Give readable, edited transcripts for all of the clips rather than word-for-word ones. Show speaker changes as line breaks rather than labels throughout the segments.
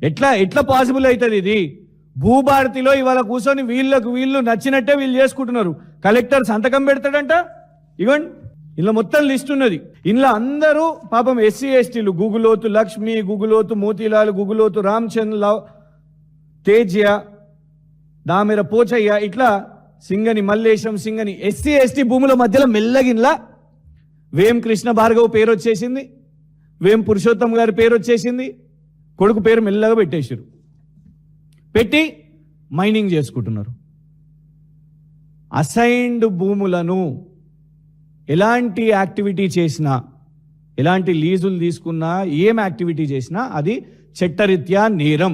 ఎట్లా ఎట్లా పాసిబుల్ అవుతుంది ఇది? భూభారతిలో ఇవాళ కూర్చొని వీళ్ళు నచ్చినట్టే వీళ్ళు చేసుకుంటున్నారు. కలెక్టర్ సంతకం పెడతాడంట. ఇవ్వండి, ఇలా మొత్తం లిస్ట్ ఉన్నది. ఇందులో అందరూ పాపం ఎస్సీ ఎస్టీలు, గుగులోతు లక్ష్మి, గుగులోతు మోతీలాల్, గుగులోతు రామచంద్ర, తేజ్య, దామెర పోచయ్య, ఇట్లా సింగని మల్లేశం, సింగని ఎస్సీ ఎస్టీ భూముల మధ్యలో మెల్లగిన్లా వేం కృష్ణ భార్గవ్ పేరు వచ్చేసింది, వేం పురుషోత్తం గారి పేరు వచ్చేసింది, కొడుకు పేరు మెల్లగా పెట్టేసారు. పెట్టి మైనింగ్ చేసుకుంటున్నారు. అసైన్డ్ భూములను ఎలాంటి యాక్టివిటీ చేసినా, ఎలాంటి లీజులు తీసుకున్నా, ఏం యాక్టివిటీ చేసినా అది చట్టరీత్యా నేరం.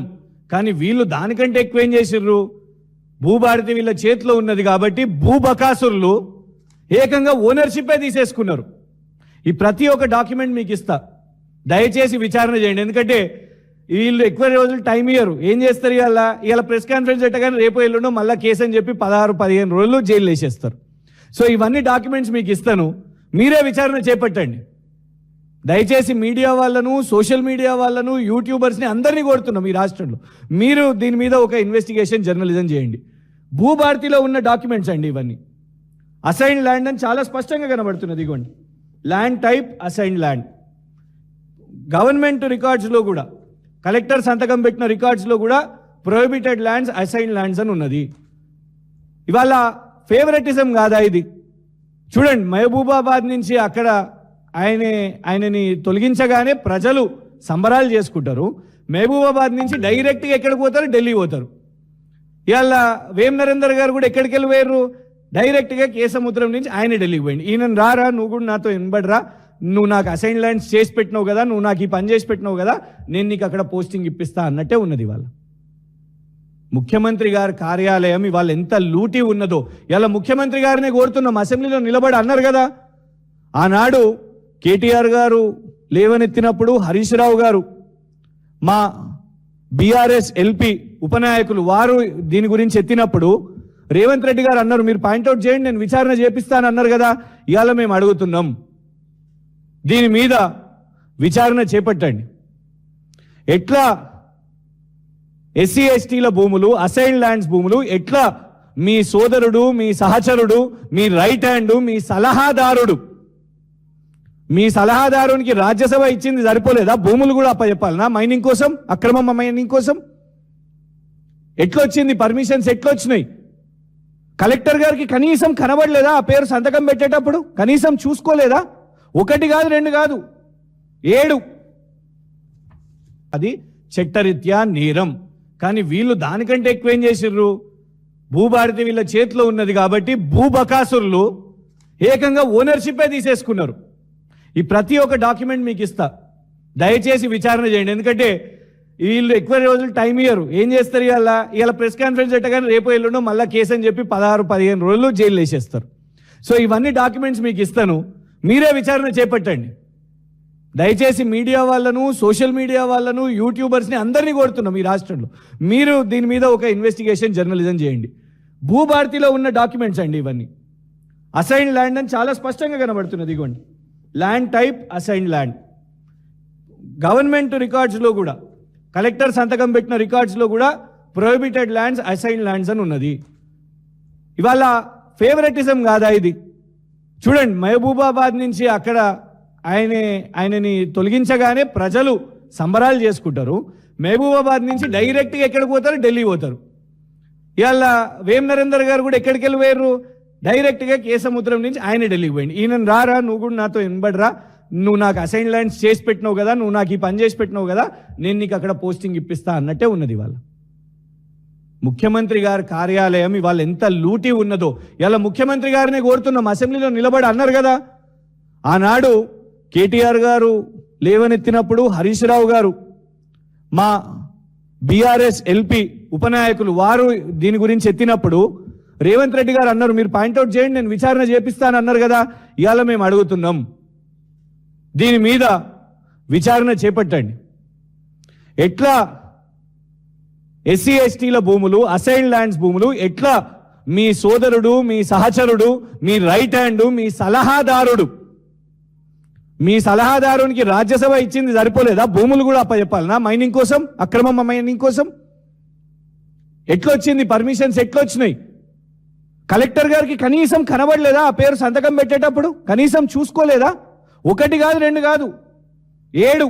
కానీ వీళ్ళు దానికంటే ఎక్కువ ఏం చేసిర్రు? భూభారతి వీళ్ళ చేతిలో ఉన్నది కాబట్టి భూబకాసురులు ఏకంగా ఓనర్షిప్పే తీసేసుకున్నారు. ఈ ప్రతి ఒక్క డాక్యుమెంట్ మీకు ఇస్తా, దయచేసి విచారణ చేయండి. ఎందుకంటే వీళ్ళు ఎక్కువ రోజులు టైం ఇయ్యరు. ఏం చేస్తారు? ఇవాళ ప్రెస్ కాన్ఫరెన్స్ పెట్టగానే రేపు ఎల్లుండో మళ్ళీ కేసు అని చెప్పి 16-15 రోజులు జైలు వేసేస్తారు. సో ఇవన్నీ డాక్యుమెంట్స్ మీకు ఇస్తాను, మీరే విచారణ చేపట్టండి. దయచేసి మీడియా వాళ్ళను, సోషల్ మీడియా వాళ్ళను, యూట్యూబర్స్ని అందరినీ కోరుతున్నాం ఈ రాష్ట్రంలో, మీరు దీని మీద ఒక ఇన్వెస్టిగేషన్ జర్నలిజం చేయండి. భూభారతిలో ఉన్న డాక్యుమెంట్స్ అండి ఇవన్నీ. అసైన్ ల్యాండ్ అని చాలా స్పష్టంగా కనబడుతున్నది. ఇగోండి, land type assign land. Government రికార్డ్స్లో కూడా, కలెక్టర్ సంతకం పెట్టిన రికార్డ్స్లో కూడా ప్రొహిబిటెడ్ ల్యాండ్స్, అసైన్ ల్యాండ్స్ అని ఉన్నది. ఇవాళ ఫేవరెటిజం కాదా ఇది? చూడండి, మహబూబాబాద్ నుంచి అక్కడ ఆయనని తొలగించగానే ప్రజలు సంబరాలు చేసుకుంటారు. మహబూబాబాద్ నుంచి డైరెక్ట్గా ఎక్కడికి పోతారు? ఢిల్లీ పోతారు. ఇవాళ వేం నరేందర్ గారు కూడా ఎక్కడికి వెళ్ళిపోయారు? డైరెక్ట్గా కేసముద్రం నుంచి ఆయన ఢిల్లీకి పోయింది. ఈయన రారా, నువ్వు కూడా నాతో వినబడరా, నువ్వు నాకు అసైన్ ల్యాండ్స్ చేసి పెట్టినావు కదా, నువ్వు నాకు ఈ పని చేసి పెట్టినావు కదా, నేను నీకు అక్కడ పోస్టింగ్ ఇప్పిస్తా అన్నట్టే ఉన్నది. ఇవాళ ముఖ్యమంత్రి గారి కార్యాలయం ఇవాళ ఎంత లూటీ ఉన్నదో ఇలా ముఖ్యమంత్రి గారినే కోరుతున్నాం. అసెంబ్లీలో నిలబడి అన్నారు కదా, ఆనాడు కేటీఆర్ గారు లేవనెత్తినప్పుడు హరీష్ రావు గారు, మా బీఆర్ఎస్ ఎల్పీ ఉపనాయకులు, వారు దీని గురించి ఎత్తినప్పుడు రేవంత్ రెడ్డి గారు అన్నారు, మీరు పాయింట్అవుట్ చేయండి, నేను విచారణ చేపిస్తాను అన్నారు కదా. ఇవాళ మేము అడుగుతున్నాం, దీని మీద విచారణ చేపట్టండి. ఎట్లా ఎస్సీ ఎస్టీల భూములు, అసైన్ ల్యాండ్స్ భూములు ఎట్లా మీ సోదరుడు, మీ సహచరుడు, మీ రైట్ హ్యాండ్, మీ సలహాదారునికి రాజ్యసభ ఇచ్చింది సరిపోలేదా? భూములు కూడా అప్పచెప్పాలనా మైనింగ్ కోసం, అక్రమ మైనింగ్ కోసం? ఎట్లొచ్చింది పర్మిషన్స్? ఎట్లొచ్చినాయి? కలెక్టర్ గారికి కనీసం కనబడలేదా ఆ పేరు సంతకం పెట్టేటప్పుడు? కనీసం చూసుకోలేదా? 1 కాదు 2 కాదు 7. అది చట్టరీత్యా నేరం. కానీ వీళ్ళు దానికంటే ఎక్కువ ఏం చేసిర్రు? భూభారతి వీళ్ళ చేతిలో ఉన్నది కాబట్టి భూబకాసురులు ఏకంగా ఓనర్షిప్పే తీసేసుకున్నారు. ఈ ప్రతి ఒక్క డాక్యుమెంట్ మీకు ఇస్తా, దయచేసి విచారణ చేయండి. ఎందుకంటే వీళ్ళు ఎక్కువ రోజులు టైం ఇయ్యరు. ఏం చేస్తారు? ఇవాళ ప్రెస్ కాన్ఫరెన్స్ పెట్టగానే రేపు ఎల్లుండో మళ్ళీ కేసు అని చెప్పి 16-15 రోజులు జైలు వేసేస్తారు. సో ఇవన్నీ డాక్యుమెంట్స్ మీకు ఇస్తాను, మీరే విచారణ చేపట్టండి. దయచేసి మీడియా వాళ్ళను, సోషల్ మీడియా వాళ్ళను, యూట్యూబర్స్ని అందరినీ కోరుతున్నాం ఈ రాష్ట్రంలో, మీరు దీని మీద ఒక ఇన్వెస్టిగేషన్ జర్నలిజం చేయండి. భూభారతిలో ఉన్న డాక్యుమెంట్స్ అండి ఇవన్నీ. అసైన్ ల్యాండ్ అని చాలా స్పష్టంగా కనబడుతున్నది. ఇగోండి, land type assign land. Government రికార్డ్స్లో కూడా, కలెక్టర్ సంతకం పెట్టిన రికార్డ్స్లో కూడా ప్రొహిబిటెడ్ ల్యాండ్స్, అసైన్ ల్యాండ్స్ అని ఉన్నది. ఇవాళ ఫేవరెటిజం కాదా ఇది? చూడండి, మహబూబాబాద్ నుంచి అక్కడ ఆయనని తొలగించగానే ప్రజలు సంబరాలు చేసుకుంటారు. మహబూబాబాద్ నుంచి డైరెక్ట్గా ఎక్కడికి పోతారు? ఢిల్లీ పోతారు. ఇవాళ వేం నరేందర్ గారు కూడా ఎక్కడికి వెళ్ళిపోయారు? డైరెక్ట్గా కేసముద్రం నుంచి ఆయన ఢిల్లీకి పోయింది. ఈయన రారా, నువ్వు కూడా నాతో వినబడరా, నువ్వు నాకు అసైన్ ల్యాండ్స్ చేసి పెట్టినావు కదా, నువ్వు నాకు ఈ పని చేసి పెట్టినావు కదా, నేను నీకు అక్కడ పోస్టింగ్ ఇప్పిస్తా అన్నట్టే ఉన్నది. ఇవాళ ముఖ్యమంత్రి గారి కార్యాలయం ఇవాళ ఎంత లూటీ ఉన్నదో ఇలా ముఖ్యమంత్రి గారినే కోరుతున్నాం. అసెంబ్లీలో నిలబడి అన్నారు కదా, ఆనాడు కేటీఆర్ గారు లేవనెత్తినప్పుడు హరీష్ రావు గారు, మా బీఆర్ఎస్ ఎల్పీ ఉపనాయకులు, వారు దీని గురించి ఎత్తినప్పుడు రేవంత్ రెడ్డి గారు అన్నారు, మీరు పాయింట్అవుట్ చేయండి, నేను విచారణ చేపిస్తాను అన్నారు కదా. ఇవాళ మేము అడుగుతున్నాం, దీని మీద విచారణ చేపట్టండి. ఎట్లా ఎస్సీ ఎస్టీల భూములు, అసైన్ ల్యాండ్స్ భూములు ఎట్లా మీ సోదరుడు, మీ సహచరుడు, మీ రైట్ హ్యాండ్, మీ సలహాదారుడు, మీ సలహాదారునికి రాజ్యసభ ఇచ్చింది సరిపోలేదా? భూములు కూడా అప్పచెప్పాలనా మైనింగ్ కోసం, అక్రమ మైనింగ్ కోసం? ఎట్లొచ్చింది పర్మిషన్స్? ఎట్లొచ్చినాయి? కలెక్టర్ గారికి కనీసం కనబడలేదా ఆ పేరు సంతకం పెట్టేటప్పుడు? కనీసం చూసుకోలేదా? ఒకటి కాదు, రెండు కాదు, 7